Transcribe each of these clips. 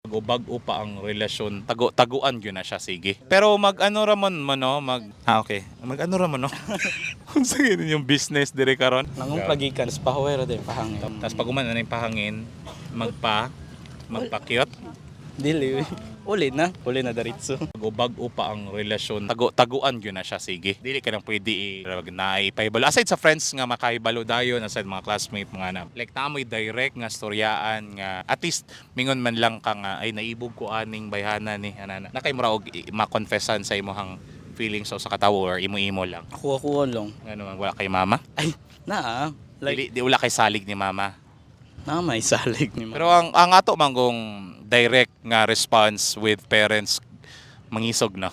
Bago pa ang relasyon, taguan gyud na siya sige. Pero mag-ano ramon mo no, okay. Mag-ano ramon no. Unsa gyud yung business dire karon? Nangong plagikan, sa pahuwera din, pahangin. Tapos pag uman ano yung pahangin, magpa-cute. Dili, uli na daritso. Bago pa ang relasyon, taguan gyud na siya sige. Dili ka nang pwede naipahibalo. Aside sa friends nga makahibalo dayon, aside mga classmate mga na. Like tamoy direct nga storyaan nga at least mingon man lang ka nga ay naibog ko aning bayhana ni anana. Na kay mura og ma-confessan sa imong feelings o sa katawo or imo-imo lang. Ako lang. Ano man wala kay mama? Ay, na like, Di wala kay salig ni mama. na may salig ni Pero ang ato manggong direct nga response with parents mangisog na.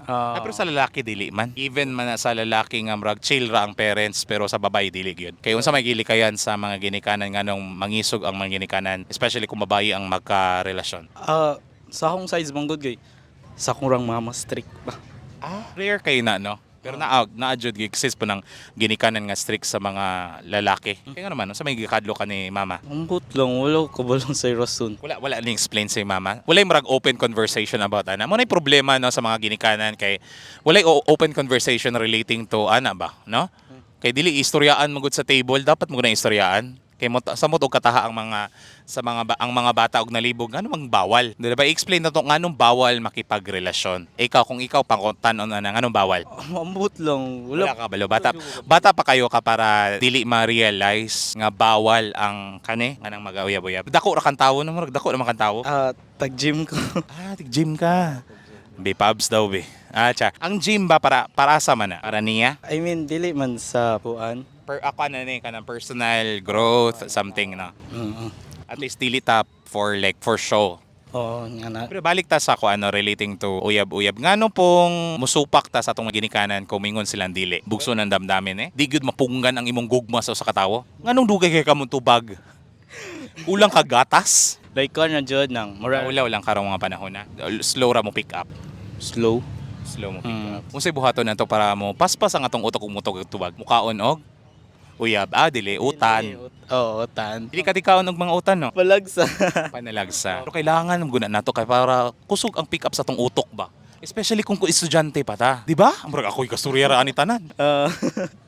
Pero sa lalaki dili man. Even man sa lalaki nga murag chill ra ang parents pero sa babae dili gyud. Kay unsa may gilikayan sa mga ginikanan nganong mangisog ang mga ginikanan especially kung babae ang magkarelasyon. Sa akong size manggod gay, sa kurang mama strict pa. Rare kay na no. Pero na-adjud exist po ng ginikanan nga strict sa mga lalaki. Kaya nga naman, sa may gikadlo ka ni mama? Ambot lang, wala ko balong sa rason. Wala ni explain sa mama. Wala yung marag open conversation about ana. Mo na problema no sa mga ginikanan kay wala open conversation relating to ana ba, no? Kay dili istoryaan mo gud sa table, dapat mo na istoryaan. Kay sa mo og kataha ang mga bata og nalibog ngano mang bawal. Di ba i-explain na to nganong bawal makipagrelasyon. Ikaw kung ikaw pangkontanon na nganong bawal? Ambot lang, Wala ka balo bata pa kayo ka para dili ma-realize nga bawal ang nga nang mag-uyab-uyab. Dako ra kan tawo no, dako naman kan tawo. Tag-gym ko. Tig-gym ka. Be pubs daw be. Ang gym ba para sa man na? Para niya? I mean, dili man sa puan. Ako ni kanang personal growth something na. At least dili ta for show. Oo, nga na. Pero balik ta sa relating to uyab-uyab. Ngano pong musupak ta sa atong ginikanan kung mingon silang dili. Bugso ng damdamin Di gyud mapunggan ang imong gugma sa katawo. Nganong dugay kay kamong tubag? Ulang ka gatas? Like ko na jud nang Ulaw lang karong mga panahon na. Slow ra mo pick up. slow. Slow mo pick up. Unsay buhaton nato para mo paspas ang atong utok ug mutog tubag. Mukaon og uyab. Dili utan. Oo, utan. Dili ka dikaon og mga utan no. Palagsa. Panalagsa. Pero kailangan guna nato kay para kusog ang pick up sa atong utok ba. Especially kung estudyante pa ta. Di ba? Murag ako'y kasturyara ani tanan.